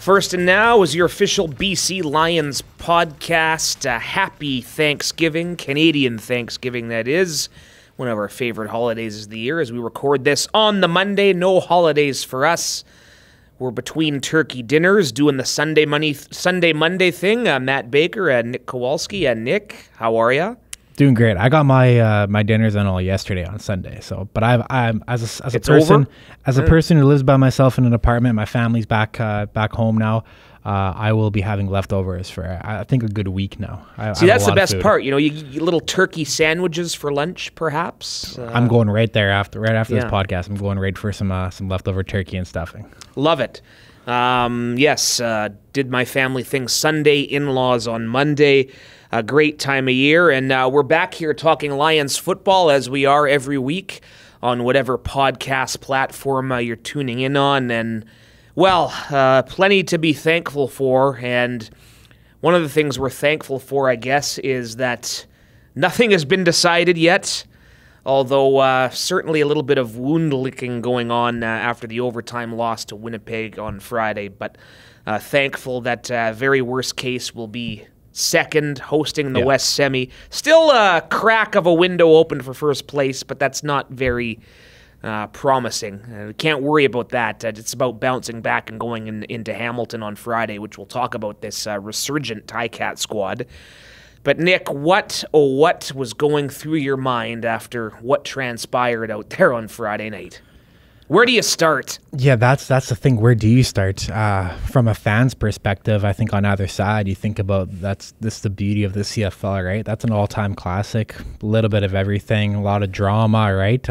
First and Now is your official BC Lions podcast. Happy Thanksgiving, Canadian Thanksgiving that is. One of our favorite holidays of the year as we record this on the Monday. No holidays for us. We're between turkey dinners doing the Sunday Monday thing. Matt Baker and Nick Kowalski. Nick, how are ya? Doing great. I got my dinners and all yesterday on Sunday. So, but I'm as a person who lives by myself in an apartment. My family's back home now. I will be having leftovers for I think a good week now. See, that's the best part. You know, you little turkey sandwiches for lunch, perhaps. I'm going right after this podcast. I'm going right for some leftover turkey and stuffing. Love it. Yes. Did my family thing Sunday. In-laws on Monday. A great time of year, and we're back here talking Lions football as we are every week on whatever podcast platform you're tuning in on. And, well, plenty to be thankful for. And one of the things we're thankful for, I guess, is that nothing has been decided yet, although certainly a little bit of wound licking going on after the overtime loss to Winnipeg on Friday. But thankful that very worst case will be second, hosting the West Semi. Still a crack of a window open for first place, but that's not very promising. Can't worry about that. It's about bouncing back and going into Hamilton on Friday, which we'll talk about this resurgent Ticat squad. But Nick, what was going through your mind after what transpired out there on Friday night? Where do you start? Yeah, that's the thing. Where do you start? From a fan's perspective, I think on either side, you think about this the beauty of the CFL, right? That's an all-time classic. A little bit of everything, a lot of drama, right?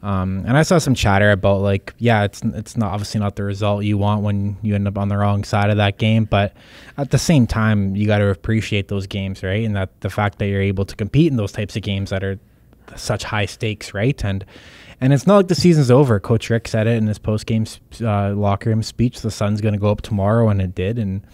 And I saw some chatter about it's not obviously not the result you want when you end up on the wrong side of that game, but at the same time, you got to appreciate those games, right? And that the fact that you're able to compete in those types of games that are such high stakes, right? And it's not like the season's over. Coach Rick said it in his post-game locker room speech. The sun's going to go up tomorrow, and it did. And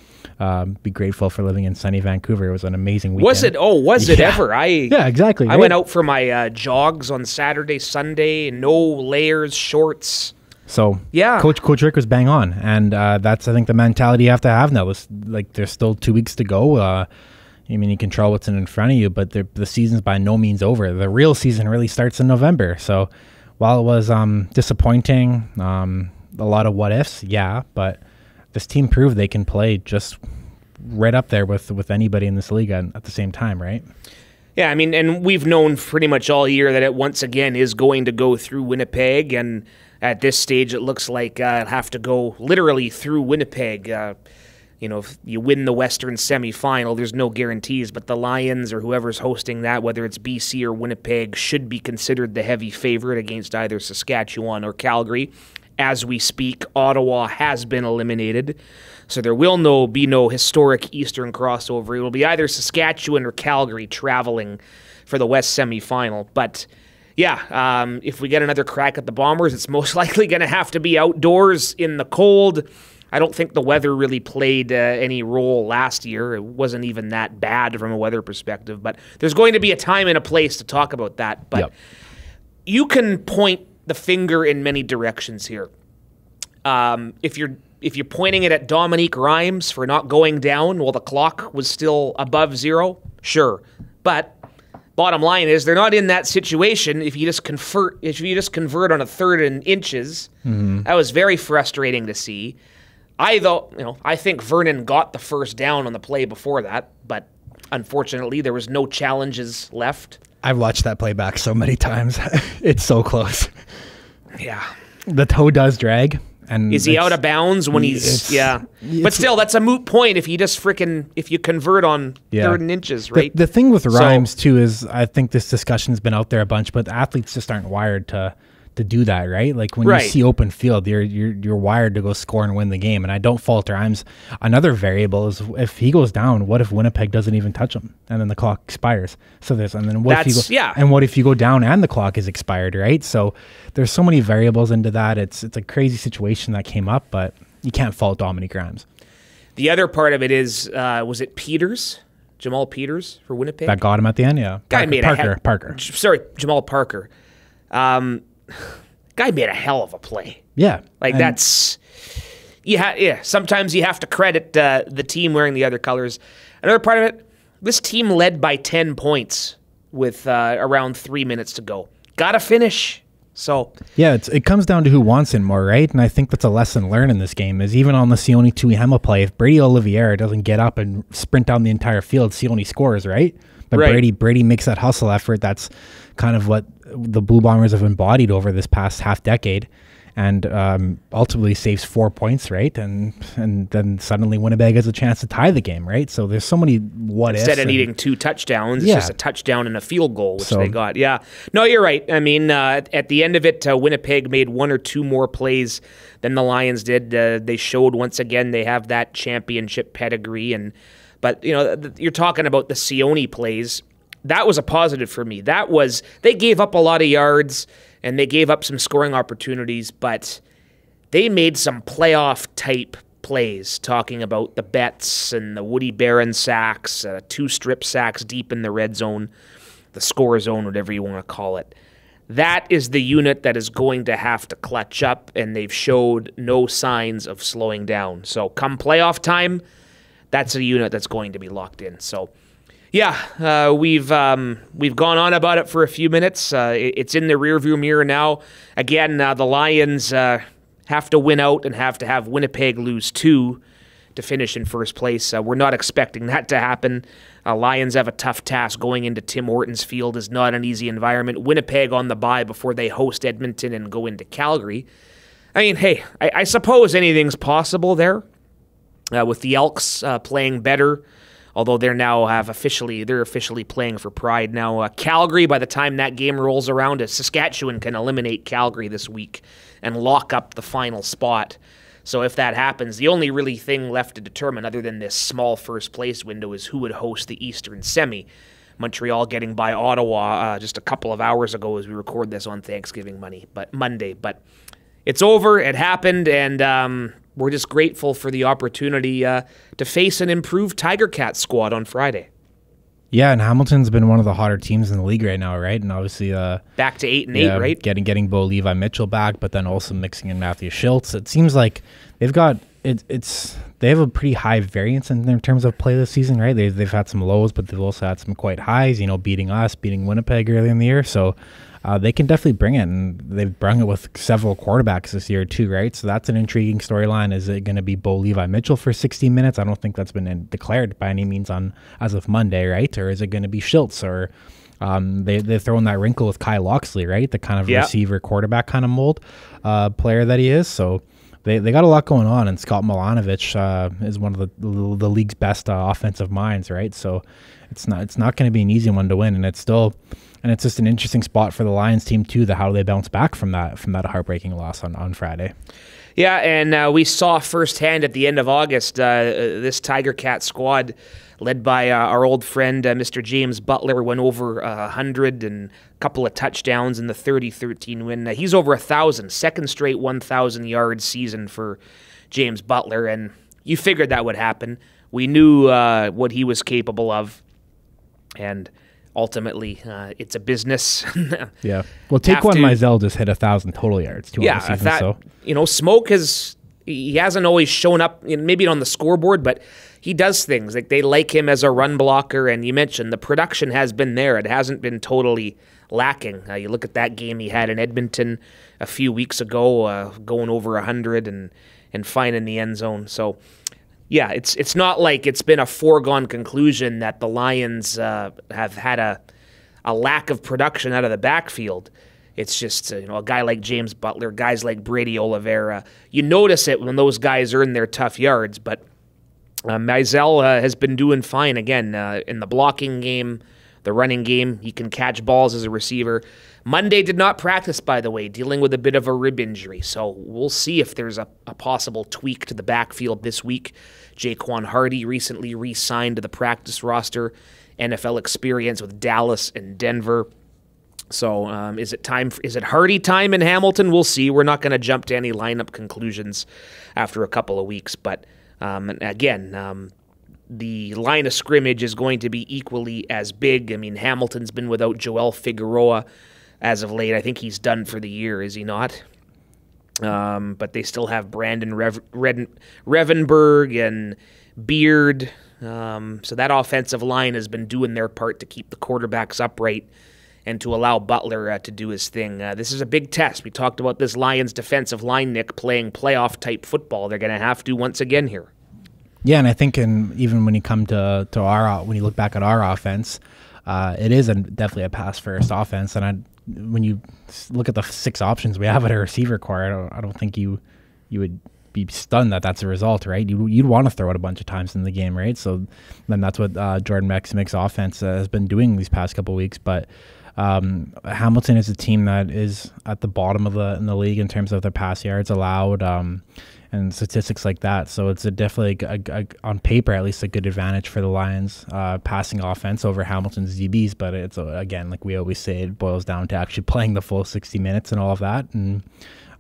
be grateful for living in sunny Vancouver. It was an amazing weekend. Was it? Oh, was it ever? Yeah, exactly. I went out for my jogs on Saturday, Sunday. No layers, shorts. So yeah, Coach Rick was bang on, and that's I think the mentality you have to have now. There's still 2 weeks to go. I mean, you control what's in front of you, but the season's by no means over. The real season really starts in November. So while it was disappointing, a lot of what ifs, but this team proved they can play just right up there with anybody in this league at the same time, right? Yeah, I mean, and we've known pretty much all year that it once again is going to go through Winnipeg, and at this stage it looks like it'll have to go literally through Winnipeg. If you win the Western semifinal, there's no guarantees, but the Lions or whoever's hosting that, whether it's BC or Winnipeg, should be considered the heavy favorite against either Saskatchewan or Calgary. As we speak, Ottawa has been eliminated, so there will be no historic Eastern crossover. It will be either Saskatchewan or Calgary traveling for the West semifinal. But yeah, if we get another crack at the Bombers, it's most likely going to have to be outdoors in the cold. I don't think the weather really played any role last year. It wasn't even that bad from a weather perspective. But there's going to be a time and a place to talk about that. But you can point the finger in many directions here. If you're pointing it at Dominique Rhymes for not going down while the clock was still above zero, sure. But bottom line is they're not in that situation. If you just convert on a third and inches, that was very frustrating to see. I think Vernon got the first down on the play before that, but unfortunately there was no challenges left. I've watched that play back so many times. It's so close. Yeah. The toe does drag. And is he out of bounds when he's... But still, that's a moot point if you convert on third and inches, right? The thing with Rhymes, too, is I think this discussion's been out there a bunch, but the athletes just aren't wired to do that, right? Like when you see open field, you're wired to go score and win the game. And I don't fault Rhymes. Another variable is if he goes down, what if Winnipeg doesn't even touch him and then the clock expires? What if you go down and the clock is expired, right? So there's so many variables into that. It's a crazy situation that came up, but you can't fault Dominique Rhymes. The other part of it is, was it Peters? Jamal Peters for Winnipeg? That got him at the end, yeah. Parker. Sorry, Jamal Parker. Guy made a hell of a play. Yeah. That's sometimes you have to credit the team wearing the other colors. Another part of it, this team led by 10 points with around 3 minutes to go. Got to finish. So yeah, it comes down to who wants it more, right? And I think that's a lesson learned in this game is even on the Sione Tuihema play, if Brady Oliveira doesn't get up and sprint down the entire field, Sione scores, right? But right. Brady makes that hustle effort. That's kind of what the Blue Bombers have embodied over this past half decade. And ultimately saves 4 points, right? And then suddenly Winnipeg has a chance to tie the game, right? So there's so many what ifs. Instead of needing 2 touchdowns, it's just a touchdown and a field goal, which they got. Yeah. No, you're right. I mean, at the end of it, Winnipeg made 1 or 2 more plays than the Lions did. They showed once again they have that championship pedigree. But, you're talking about the Sione plays. That was a positive for me. They gave up a lot of yards, and they gave up some scoring opportunities, but they made some playoff-type plays, talking about the Betts and the Woody Barron sacks, 2 strip sacks deep in the red zone, the score zone, whatever you want to call it. That is the unit that is going to have to clutch up, and they've showed no signs of slowing down. So come playoff time, that's a unit that's going to be locked in. So yeah, we've gone on about it for a few minutes. It's in the rearview mirror now. Again, the Lions have to win out and have to have Winnipeg lose 2 to finish in first place. We're not expecting that to happen. Lions have a tough task. Going into Tim Hortons Field is not an easy environment. Winnipeg on the bye before they host Edmonton and go into Calgary. I mean, hey, I suppose anything's possible there with the Elks playing better. Although they're officially playing for pride now. Calgary, by the time that game rolls around, Saskatchewan can eliminate Calgary this week and lock up the final spot. So if that happens, the only really thing left to determine, other than this small first place window, is who would host the Eastern Semi. Montreal getting by Ottawa just a couple of hours ago as we record this on Thanksgiving Monday. But it's over. It happened, and we're just grateful for the opportunity to face an improved Tiger Cat squad on Friday. Yeah, and Hamilton's been one of the hotter teams in the league right now, right? And obviously back to 8-8, right? Getting Bo Levi Mitchell back, but then also mixing in Matthew Schultz. It seems like they've got they have a pretty high variance in their terms of play this season, right? They've had some lows, but they've also had some quite highs. Beating Winnipeg earlier in the year, so. They can definitely bring it, and they've brung it with several quarterbacks this year too, right? So that's an intriguing storyline. Is it going to be Bo Levi Mitchell for 60 minutes? I don't think that's been declared by any means as of Monday, right? Or is it going to be Schultz? Or they're throwing that wrinkle with Kyle Loxley, right? The kind of receiver quarterback kind of mold player that he is. So they got a lot going on, and Scott Milanovic is one of the league's best offensive minds, right? So it's not going to be an easy one to win, and it's just an interesting spot for the Lions team too, how they bounce back from that heartbreaking loss on Friday. Yeah, and we saw firsthand at the end of August this Tiger Cat squad, led by our old friend Mr. James Butler, went over 100 and a couple of touchdowns in the 30-13 win. He's over 1,000, second straight 1,000-yard season for James Butler, and you figured that would happen. We knew what he was capable of, and ultimately, it's a business. Yeah. Well, Taquan Mizell just hit 1,000 total yards. Smoke he hasn't always shown up, maybe on the scoreboard, but he does things. Like, they like him as a run blocker, and you mentioned the production has been there. It hasn't been totally lacking. You look at that game he had in Edmonton a few weeks ago, going over 100 and finding the end zone. So, yeah, it's not like it's been a foregone conclusion that the Lions have had a lack of production out of the backfield. It's just a guy like James Butler, guys like Brady Oliveira. You notice it when those guys earn their tough yards, but Mizell has been doing fine again in the blocking game, the running game. He can catch balls as a receiver. Monday did not practice, by the way, dealing with a bit of a rib injury. So we'll see if there's a possible tweak to the backfield this week. Jaquan Hardy recently re-signed to the practice roster. NFL experience with Dallas and Denver. So is it Hardy time in Hamilton? We'll see. We're not going to jump to any lineup conclusions after a couple of weeks. But again, the line of scrimmage is going to be equally as big. I mean, Hamilton's been without Joel Figueroa as of late. I think he's done for the year, is he not? But they still have Brandon Revenberg and Beard. So that offensive line has been doing their part to keep the quarterbacks upright and to allow Butler to do his thing. This is a big test. We talked about this Lions defensive line, Nick, playing playoff-type football. They're going to have to once again here. Yeah, and I think even when you come to when you look back at our offense, it is definitely a pass-first offense. And when you look at the 6 options we have at our receiver core, I don't think you would be stunned that that's a result, right? You'd want to throw it a bunch of times in the game, right? So then that's what Jordan Meximick's offense has been doing these past couple of weeks. But Hamilton is a team that is at the bottom in the league in terms of their pass yards allowed and statistics like that. So it's definitely on paper at least a good advantage for the Lions passing offense over Hamilton's DBs. But it's again, like we always say, it boils down to actually playing the full 60 minutes and all of that. And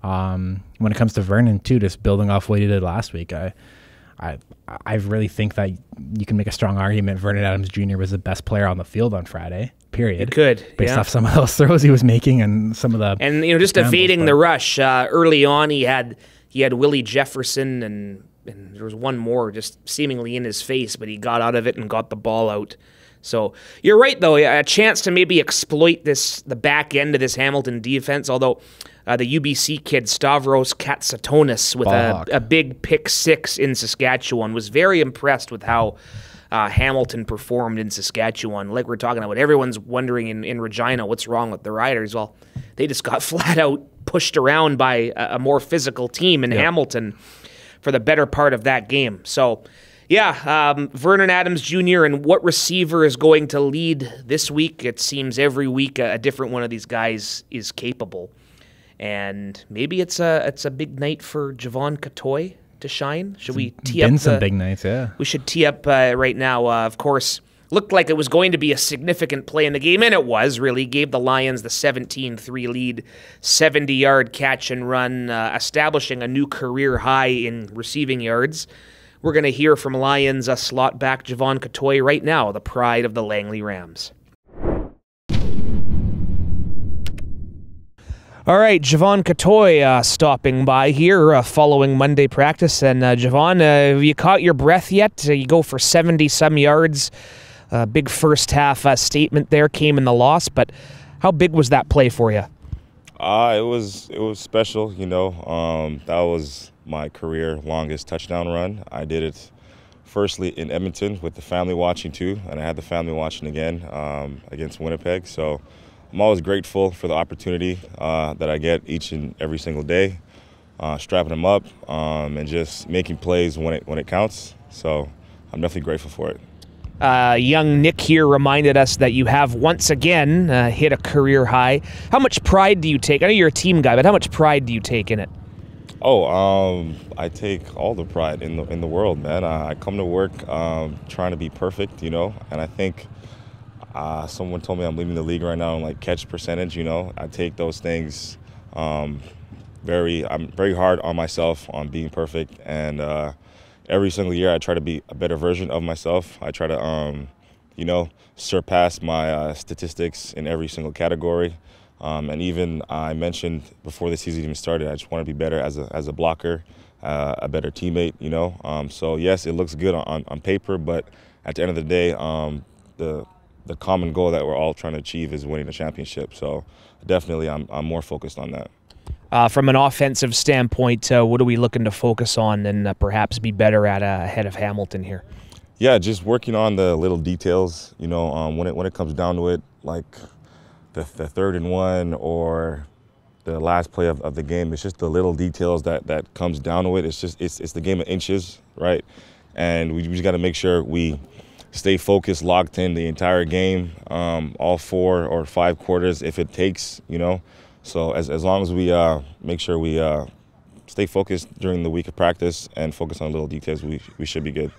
when it comes to Vernon too, just building off what he did last week, I really think that you can make a strong argument Vernon Adams Jr. was the best player on the field on Friday, period. It could, based off some of those throws he was making and some of the... And, just evading the rush. Early on, he had Willie Jefferson, and there was one more just seemingly in his face, but he got out of it and got the ball out. So you're right, though, a chance to maybe exploit the back end of this Hamilton defense, although... the UBC kid Stavros Katsatonis with a big pick 6 in Saskatchewan was very impressed with how Hamilton performed in Saskatchewan. Like we're talking about, everyone's wondering in Regina what's wrong with the Riders. Well, they just got flat out pushed around by a more physical team in Hamilton for the better part of that game. So, Vernon Adams Jr. and what receiver is going to lead this week? It seems every week a different one of these guys is capable. And maybe it's a big night for Jevon Cottoy to shine. Should we tee up? Been some big nights, yeah. We should tee up right now. Of course, looked like it was going to be a significant play in the game, and it was, really. Gave the Lions the 17-3 lead, 70-yard catch and run, establishing a new career high in receiving yards. We're going to hear from Lions slot back Jevon Cottoy right now, the pride of the Langley Rams. All right, Jevon Cottoy stopping by here following Monday practice. And Jevon, have you caught your breath yet? You go for 70-some yards. Big first half statement there came in the loss, but how big was that play for you? It was special, That was my career longest touchdown run. I did it firstly in Edmonton with the family watching too, and I had the family watching again against Winnipeg. So I'm always grateful for the opportunity that I get each and every single day, strapping them up and just making plays when it counts. So I'm definitely grateful for it. Young Nick here reminded us that you have once again hit a career high. How much pride do you take? I know you're a team guy, but how much pride do you take in it? I take all the pride in the world, man. I come to work trying to be perfect, and I think someone told me I'm leading the league right now in catch percentage. I take those things I'm very hard on myself on being perfect, and every single year I try to be a better version of myself. I try to surpass my statistics in every single category. And even I mentioned before the season even started, I just want to be better as a blocker, a better teammate, So yes, it looks good on paper, but at the end of the day, the common goal that we're all trying to achieve is winning a championship. So definitely I'm more focused on that. From an offensive standpoint, what are we looking to focus on and perhaps be better at ahead of Hamilton here? Yeah, just working on the little details, when it comes down to it, like the 3rd and 1 or the last play of the game. It's just the little details that comes down to it. It's the game of inches, right? And we just got to make sure we stay focused, locked in the entire game, all 4 or 5 quarters if it takes, So as long as we make sure we stay focused during the week of practice and focus on little details, we should be good.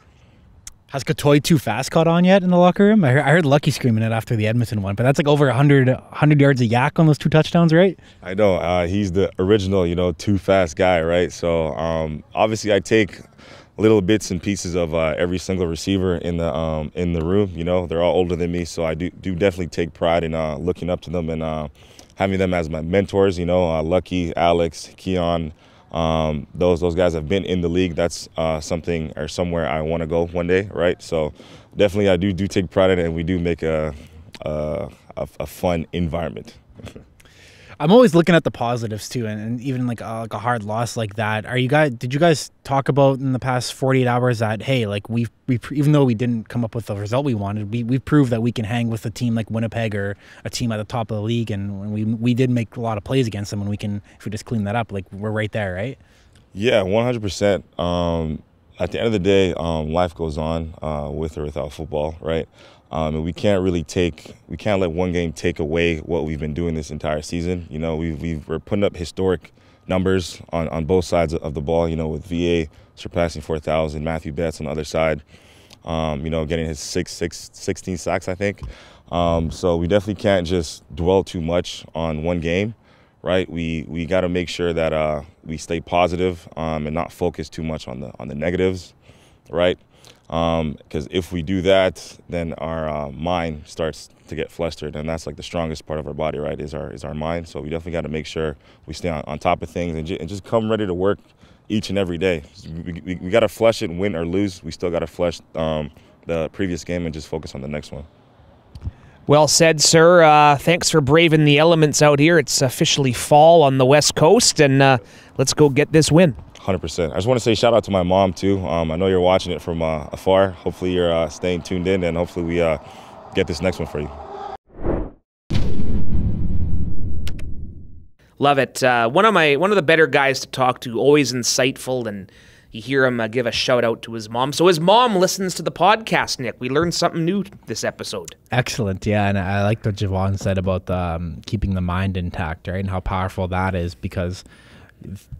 Has Cottoy too fast caught on yet in the locker room? I heard Lucky screaming it after the Edmonton one, but that's over 100 yards of yak on those 2 touchdowns, right? I know. He's the original, too fast guy, right? So obviously I take a little bits and pieces of every single receiver in the room. You know, they're all older than me, so I do definitely take pride in looking up to them and having them as my mentors. You know, Lucky, Alex, Keon, those guys have been in the league. That's something or somewhere I want to go one day, right? So definitely I do take pride in it, and we do make a fun environment. I'm always looking at the positives too, and even like a hard loss like that. Did you guys talk about in the past 48 hours that, hey, like we even though we didn't come up with the result we wanted, we proved that we can hang with a team like Winnipeg or a team at the top of the league, and we did make a lot of plays against them, and we can, if we just clean that up, like we're right there, right? Yeah, 100%. At the end of the day, life goes on with or without football, right? And we can't let one game take away what we've been doing this entire season. You know, we're putting up historic numbers on both sides of the ball. You know, with VA surpassing 4,000, Matthew Betts on the other side, you know, getting his 16 sacks, I think. So we definitely can't just dwell too much on one game, right? We got to make sure that we stay positive and not focus too much on the negatives, right? Because if we do that, then our mind starts to get flustered, and that's like the strongest part of our body, right, is our mind. So we definitely got to make sure we stay on top of things and just come ready to work each and every day. We got to flush it, win or lose. We still got to flush the previous game and just focus on the next one. Well said, sir. Thanks for braving the elements out here. It's officially fall on the West Coast, and let's go get this win. 100%. I just want to say shout out to my mom, too. I know you're watching it from afar. Hopefully you're staying tuned in, and hopefully we get this next one for you. Love it. One of the better guys to talk to, always insightful, and you hear him give a shout out to his mom. So his mom listens to the podcast, Nick. We learned something new this episode. Excellent, yeah, and I like what Jevon said about keeping the mind intact, right, and how powerful that is, because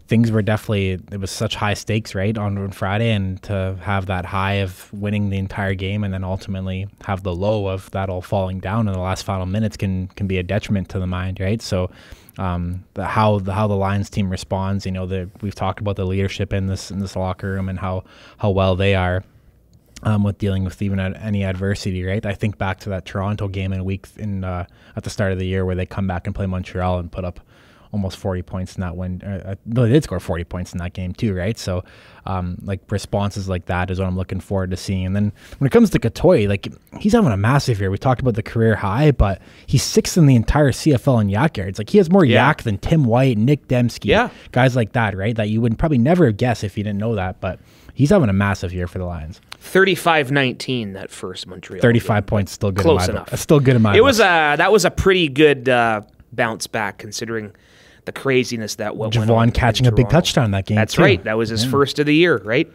things were definitely, it was such high stakes, right, on Friday, and to have that high of winning the entire game and then ultimately have the low of that all falling down in the last final minutes can be a detriment to the mind, right? So how the Lions team responds, you know, we've talked about the leadership in this locker room and how well they are with dealing with even any adversity, right? I think back to that Toronto game at the start of the year where they come back and play Montreal and put up almost 40 points in that win. No, they did score 40 points in that game too, right? So, like, responses like that is what I'm looking forward to seeing. And then when it comes to Cottoy, like, he's having a massive year. We talked about the career high, but he's sixth in the entire CFL in yak yards. Like, he has more yak than Tim White, Nick Dembski, guys like that, right? That you would probably never guess if you didn't know that, but he's having a massive year for the Lions. 35-19 that first Montreal 35 game. Points, still good. Close enough. Still good in my book. That was a pretty good bounce back considering the craziness that went on. Jevon catching a big touchdown that game. That's right. That was his first of the year, right?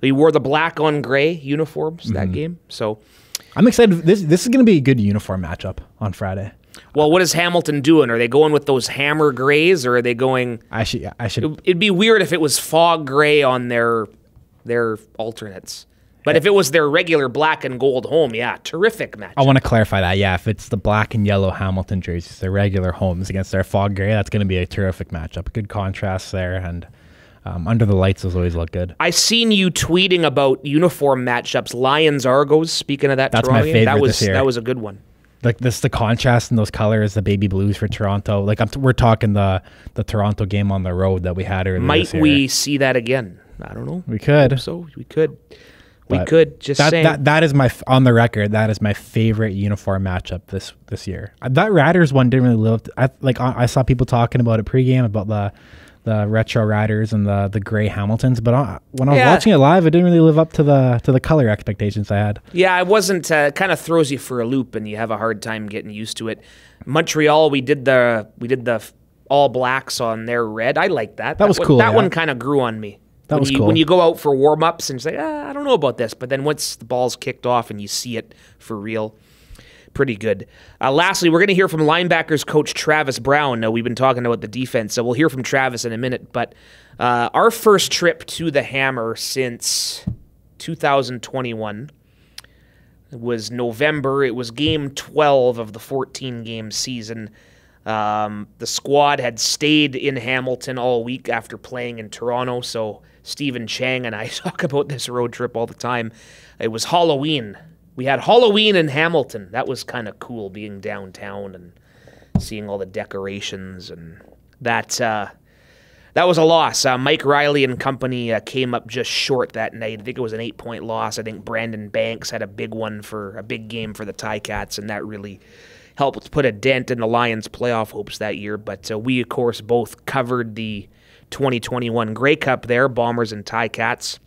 He wore the black on gray uniforms that game. So I'm excited. This is going to be a good uniform matchup on Friday. Well, what is Hamilton doing? Are they going with those hammer grays, or are they going? I should. It'd be weird if it was fog gray on their alternates. But if it was their regular black and gold home, yeah, terrific match. I want to clarify that. Yeah, if it's the black and yellow Hamilton jerseys, their regular homes against their fog gray, that's going to be a terrific matchup. Good contrast there, and under the lights, those always look good. I seen you tweeting about uniform matchups, Lions Argos. Speaking of that, that's Toronto my favorite this year. That was a good one. Like the contrast in those colors, the baby blues for Toronto. Like we're talking the Toronto game on the road that we had earlier. Might we see that again? I don't know. We could. So we could. We could just say that is on the record. That is my favorite uniform matchup this year. That Riders one didn't really live. I saw people talking about it pregame about the retro Riders and the gray Hamiltons, but when I was watching it live, it didn't really live up to the color expectations I had. Yeah, it wasn't. Kind of throws you for a loop, and you have a hard time getting used to it. Montreal, we did the all blacks on their red. I like that. That was cool. That one kind of grew on me. That was cool. When you go out for warm-ups and say, I don't know about this, but then once the ball's kicked off and you see it for real, pretty good. Lastly, we're going to hear from linebackers coach Travis Brown. We've been talking about the defense, so we'll hear from Travis in a minute. But our first trip to the Hammer since 2021 was November. It was game 12 of the 14-game season. The squad had stayed in Hamilton all week after playing in Toronto, so Stephen Chang and I talk about this road trip all the time. It was Halloween. We had Halloween in Hamilton. That was kind of cool, being downtown and seeing all the decorations, and that was a loss. Mike Riley and company came up just short that night. I think it was an 8-point loss. I think Brandon Banks had a big game for the Ticats, and that really helped put a dent in the Lions' playoff hopes that year. But we, of course, both covered the 2021 Grey Cup there, Bombers and Ticats.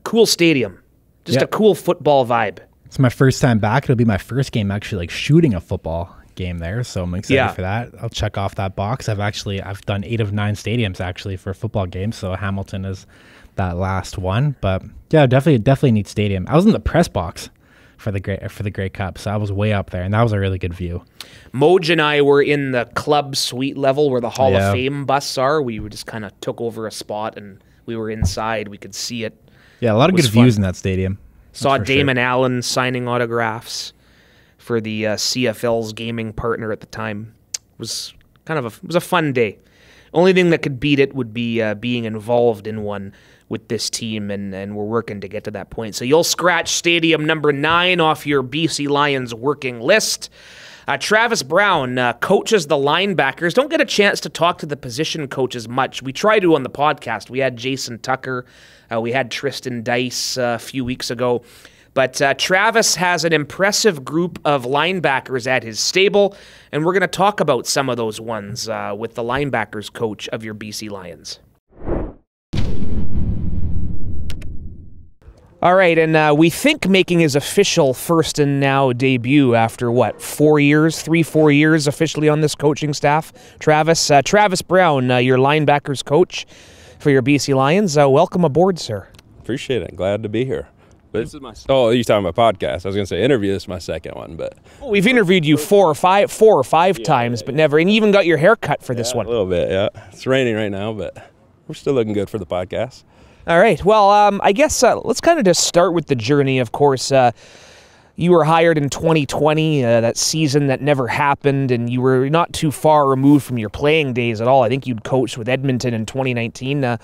Cool stadium. Just a cool football vibe. It's my first time back. It'll be my first game actually like shooting a football game there, so I'm excited for that. I'll check off that box. I've done 8 of 9 stadiums actually for football games, so Hamilton is that last one. But yeah, definitely need stadium. I was in the press box for the Grey Cup, so I was way up there, and that was a really good view. Moj and I were in the club suite level where the Hall of Fame busts are. We just kind of took over a spot, and we were inside. We could see it. Yeah, a lot of good views in that stadium. Saw Damon Allen signing autographs for the CFL's gaming partner at the time. It was a fun day. Only thing that could beat it would be being involved in one with this team, and we're working to get to that point. So you'll scratch stadium number 9 off your BC Lions working list. Travis Brown coaches the linebackers. Don't get a chance to talk to the position coaches much. We try to on the podcast. We had Jason Tucker. We had Tristan Dice a few weeks ago. But Travis has an impressive group of linebackers at his stable, and we're going to talk about some of those ones with the linebackers coach of your BC Lions. All right, and we think making his official first and now debut after, 4 years officially on this coaching staff. Travis Brown, your linebackers coach for your BC Lions. Welcome aboard, sir. Appreciate it. Glad to be here. But this is my you're talking about podcast. I was going to say interview. This is my second one, but we've interviewed you four or five times, but never. And you even got your hair cut for this one. A little bit, yeah. It's raining right now, but we're still looking good for the podcast. All right. Well, I guess let's kind of just start with the journey. Of course, you were hired in 2020, that season that never happened, and you were not too far removed from your playing days at all. I think you'd coached with Edmonton in 2019.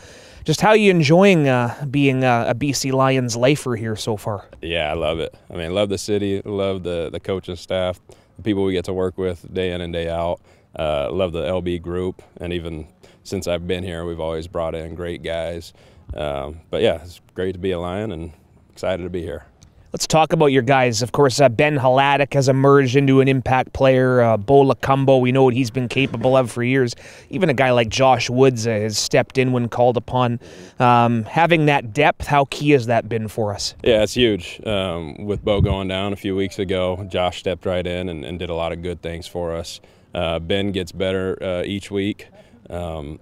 Just how are you enjoying being a BC Lions lifer here so far? Yeah, I love it. I mean, love the city, love the coaching staff, the people we get to work with day in and day out. Love the LB group, and even since I've been here, we've always brought in great guys. But yeah, it's great to be a Lion and excited to be here. Let's talk about your guys. Of course, Ben Hladek has emerged into an impact player. Bo Lacumbo, we know what he's been capable of for years. Even a guy like Josh Woods has stepped in when called upon. Having that depth, how key has that been for us? Yeah, it's huge. With Bo going down a few weeks ago, Josh stepped right in and did a lot of good things for us. Ben gets better each week. And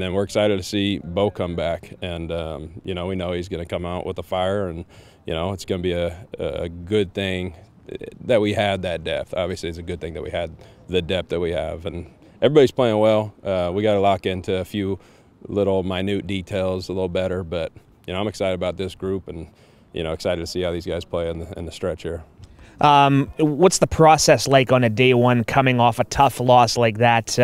then we're excited to see Bo come back. And, we know he's going to come out with a fire, and it's going to be a good thing that we had that depth. Obviously, it's a good thing that we had the depth that we have. And everybody's playing well. We got to lock into a few little minute details a little better. But, I'm excited about this group and, excited to see how these guys play in the stretch here. What's the process like on a day one coming off a tough loss like that?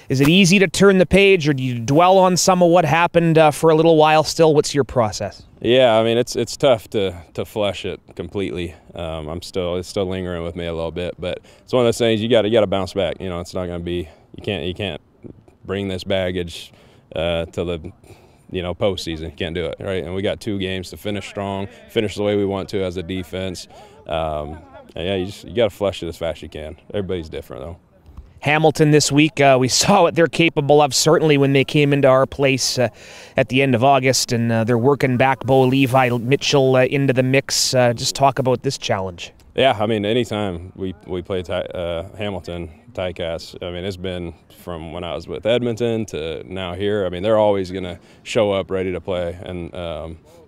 Is it easy to turn the page, or do you dwell on some of what happened for a little while still? What's your process? Yeah, I mean, it's tough to flush it completely. It's still lingering with me a little bit, but it's one of those things you got to bounce back. It's not going to be, you can't bring this baggage to the postseason. You can't do it, right? And we got 2 games to finish strong, finish the way we want to as a defense. You got to flush it as fast as you can. Everybody's different, though. Hamilton this week, we saw what they're capable of, certainly when they came into our place at the end of August, and they're working back Bo Levi Mitchell into the mix. Just talk about this challenge. Yeah, I mean, anytime we play Hamilton, Ticats, I mean, it's been from when I was with Edmonton to now here. I mean, they're always going to show up ready to play, and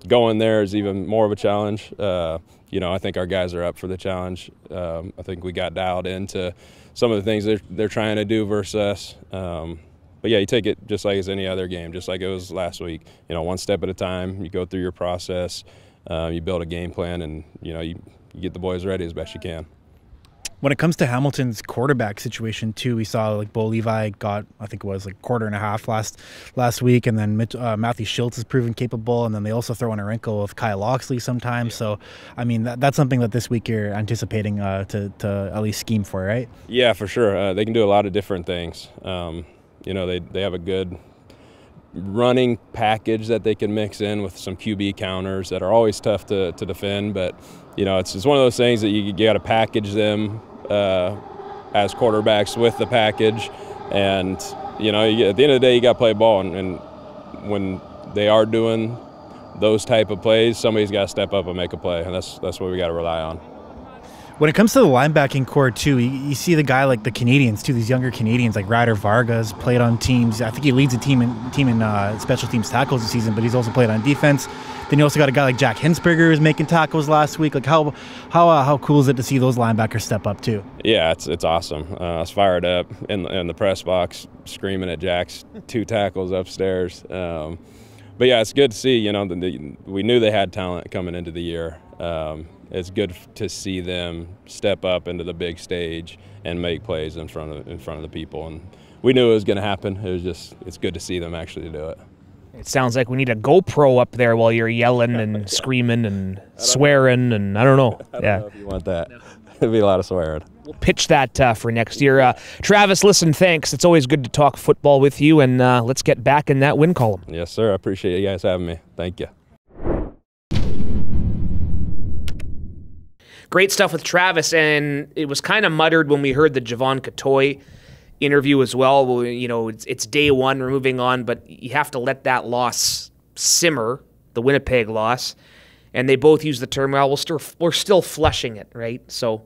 going there is even more of a challenge. I think our guys are up for the challenge. I think we got dialed into some of the things they're trying to do versus us. But yeah, you take it just like it's any other game, just like it was last week. One step at a time. You go through your process. You build a game plan, and you get the boys ready as best you can. When it comes to Hamilton's quarterback situation too, we saw like Bo Levi got, I think it was like quarter and a half last week, and then Matthew Schultz is proven capable, and then they also throw in a wrinkle of Kyle Loxley sometimes. Yeah. So, I mean, that's something that this week you're anticipating to at least scheme for, right? Yeah, for sure. They can do a lot of different things. You know, they have a good running package that they can mix in with some QB counters that are always tough to defend, but you know, it's one of those things that you got to package them as quarterbacks with the package, and you know, at the end of the day, you got to play ball, and when they are doing those type of plays, somebody's got to step up and make a play, and that's what we got to rely on. When it comes to the linebacking core too, you see the guy like the Canadians too, these younger Canadians like Ryder Vargas played on teams. I think he leads a team in special teams tackles this season, but he's also played on defense. Then you also got a guy like Jack Hinsberger who's making tackles last week. Like how cool is it to see those linebackers step up too? Yeah, it's awesome. I was fired up in the press box, screaming at Jack's 2 tackles upstairs. But yeah, it's good to see. You know, we knew they had talent coming into the year. It's good to see them step up into the big stage and make plays in front of the people. And we knew it was going to happen. It's good to see them actually do it. It sounds like we need a GoPro up there while you're yelling and screaming and swearing, and I don't know. I don't know if you want that. It'd be a lot of swearing. We'll pitch that for next year. Travis, listen, thanks. It's always good to talk football with you, and let's get back in that win column. Yes, sir. I appreciate you guys having me. Thank you. Great stuff with Travis, and it was kind of muttered when we heard the Jevon Cottoy interview as well. Well, you know, it's day one, we're moving on, but you have to let that loss simmer, the Winnipeg loss. And they both use the term, well, we're still flushing it, right? So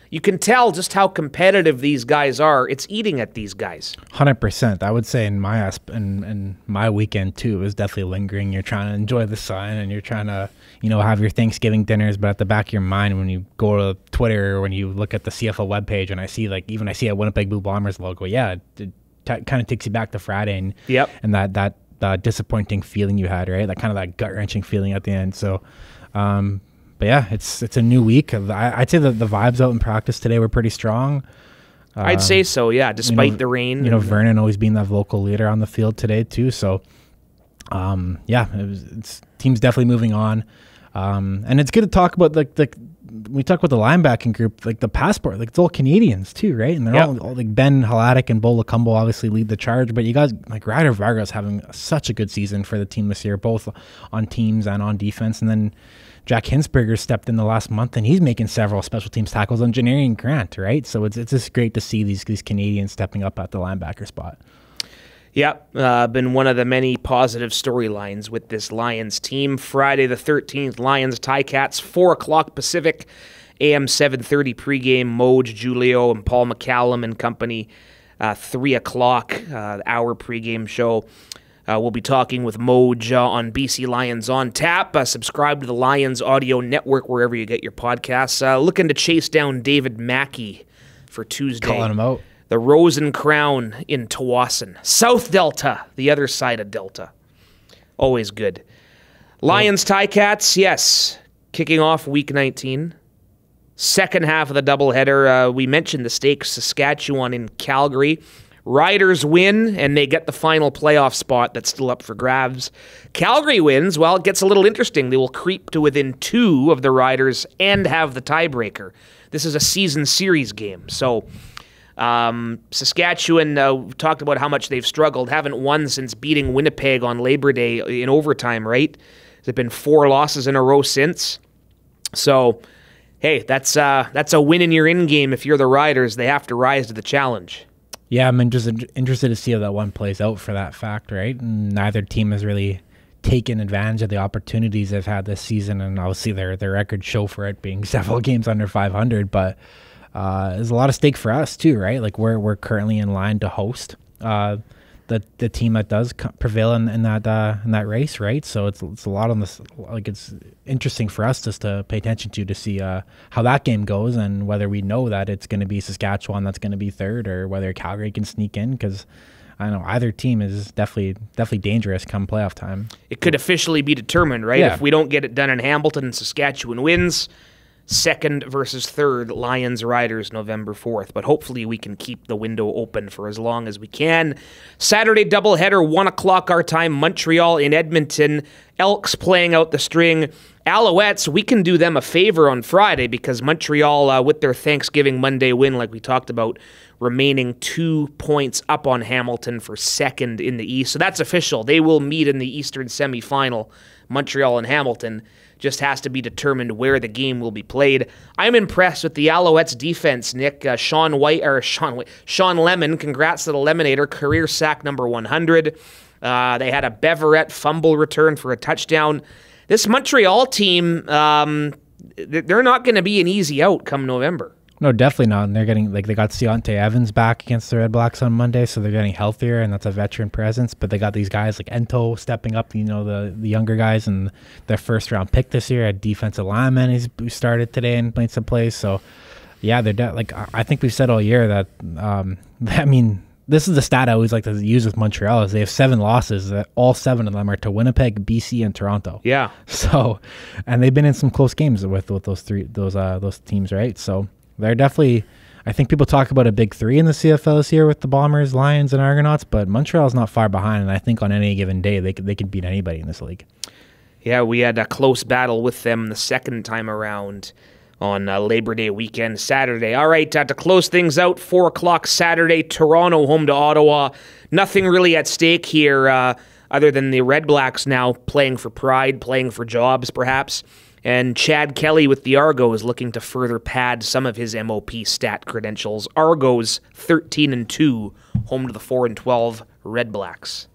you can tell just how competitive these guys are. It's eating at these guys. 100%. I would say in my weekend too, it was definitely lingering. You're trying to enjoy the sun and you're trying to, you know, have your Thanksgiving dinners, but at the back of your mind, when you go to Twitter or when you look at the CFL webpage and I see a Winnipeg Blue Bombers logo, yeah, it kind of takes you back to Friday and yep. And that disappointing feeling you had, right? That kind of that gut wrenching feeling at the end. So. But yeah, it's a new week. I'd say that the vibes out in practice today were pretty strong. I'd say so, yeah, despite the rain. You know, Vernon always being that vocal leader on the field today too. So, yeah, it's team's definitely moving on. And it's good to talk about we talk about the linebacking group, like the passport, like it's all Canadians too, right? And they're all like Ben Haladic and Bo Lacumbo obviously lead the charge, but you guys like Ryder Vargas having such a good season for the team this year, both on teams and on defense. And then Jack Hinsberger stepped in the last month and he's making several special teams tackles on Janarian Grant, right? So it's just great to see these Canadians stepping up at the linebacker spot. Yep, been one of the many positive storylines with this Lions team. Friday the 13th, Lions Ticats, 4 o'clock Pacific, AM 7:30 pregame, Moj, Julio, and Paul McCallum and company, 3 o'clock, our pregame show. We'll be talking with Moj on BC Lions on Tap. Subscribe to the Lions Audio Network wherever you get your podcasts. Looking to chase down David Mackey for Tuesday. Calling him out. The Rose and Crown in Tawasin. South Delta, the other side of Delta. Always good. Lions Ticats, yes, kicking off week 19. Second half of the doubleheader. We mentioned the stakes, Saskatchewan in Calgary. Riders win, and they get the final playoff spot that's still up for grabs. Calgary wins, well, it gets a little interesting. They will creep to within 2 of the Riders and have the tiebreaker. This is a season series game, so Saskatchewan, talked about how much they've struggled, haven't won since beating Winnipeg on Labor Day in overtime, right? There's been 4 losses in a row since. So, hey, that's a win in your in-game if you're the Riders. They have to rise to the challenge. Yeah, I'm just interested to see how that one plays out for that fact, right? And neither team has really taken advantage of the opportunities they've had this season, and obviously their records show for it being several games under 500, but there's a lot of stake for us too, right? Like we're currently in line to host the team that does prevail in that race, right? So it's a lot on this. Like it's interesting for us just to pay attention to see how that game goes and whether we know that it's going to be Saskatchewan that's going to be third or whether Calgary can sneak in, because I know either team is definitely dangerous come playoff time. It could officially be determined, right? Yeah. If we don't get it done in Hamilton and Saskatchewan wins, second versus third, Lions Riders November 4th. But hopefully we can keep the window open for as long as we can. Saturday doubleheader, 1 o'clock our time, Montreal in Edmonton. Elks playing out the string. Alouettes, we can do them a favor on Friday because Montreal, with their Thanksgiving Monday win, like we talked about, remaining 2 points up on Hamilton for second in the East. So that's official. They will meet in the Eastern semifinal, Montreal and Hamilton. Just has to be determined where the game will be played. I'm impressed with the Alouettes defense, Nick. Sean Lemon, congrats to the Lemonator, career sack number 100. They had a Beverett fumble return for a touchdown. This Montreal team, they're not going to be an easy out come November. No, definitely not. And they're getting, they got Deontay Evans back against the Red Blacks on Monday, so they're getting healthier, and that's a veteran presence. But they got these guys like Ento stepping up, the younger guys, and their first round pick this year, a defensive lineman who started today and played some plays. So, yeah, they're I think we've said all year that, this is the stat I always like to use with Montreal is they have 7 losses. That all 7 of them are to Winnipeg, BC, and Toronto. Yeah. So, and they've been in some close games with those teams, right? So they're definitely. I think people talk about a big 3 in the CFL this year with the Bombers, Lions, and Argonauts, but Montreal's not far behind. And I think on any given day they could beat anybody in this league. Yeah, we had a close battle with them the second time around on Labor Day weekend, Saturday. All right, to close things out, 4 o'clock Saturday, Toronto home to Ottawa. Nothing really at stake here other than the Red Blacks now playing for pride, playing for jobs perhaps. And Chad Kelly with the Argos looking to further pad some of his MOP stat credentials. Argos 13-2, home to the 4-12 Red Blacks.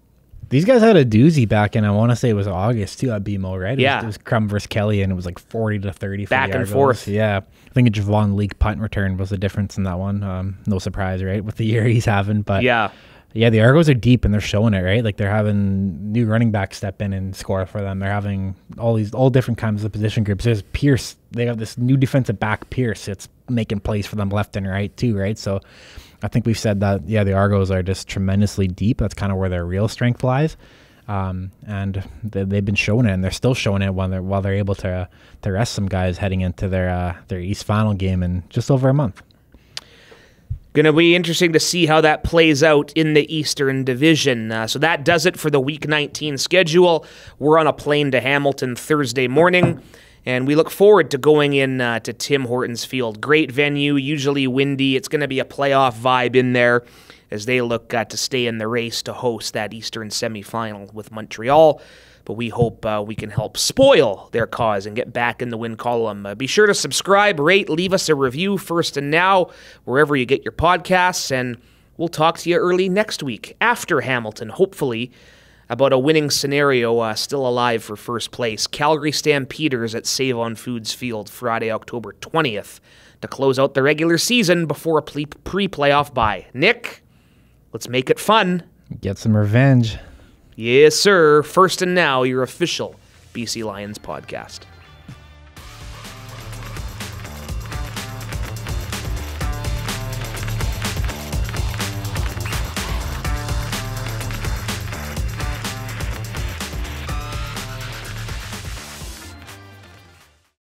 These guys had a doozy back in, I want to say it was August too at BMO, right? Yeah. It was Crum versus Kelly, and it was like 40-30 for back the and Argos. forth. Yeah. I think a Jevon League punt return was the difference in that one. No surprise, right? With the year he's having. But yeah, the Argos are deep and they're showing it, right? Like they're having new running backs step in and score for them. They're having all different kinds of position groups. There's Pierce. They have this new defensive back, Pierce. It's making plays for them left and right too, right? So I think we've said that, the Argos are just tremendously deep. That's kind of where their real strength lies. And they've been showing it, and they're still showing it while they're able to rest some guys heading into their East Final game in just over a month. Going to be interesting to see how that plays out in the Eastern Division. So that does it for the Week 19 schedule. We're on a plane to Hamilton Thursday morning, and we look forward to going in to Tim Hortons Field. Great venue, usually windy. It's going to be a playoff vibe in there as they look to stay in the race to host that Eastern semifinal with Montreal. But we hope we can help spoil their cause and get back in the win column. Be sure to subscribe, rate, leave us a review first and now, wherever you get your podcasts, and we'll talk to you early next week after Hamilton, hopefully, about a winning scenario still alive for first place. Calgary Stampeders at Save-On Foods Field Friday, October 20th to close out the regular season before a pre-playoff bye. Nick, let's make it fun. Get some revenge. Yes, sir. First and now, your official BC Lions podcast.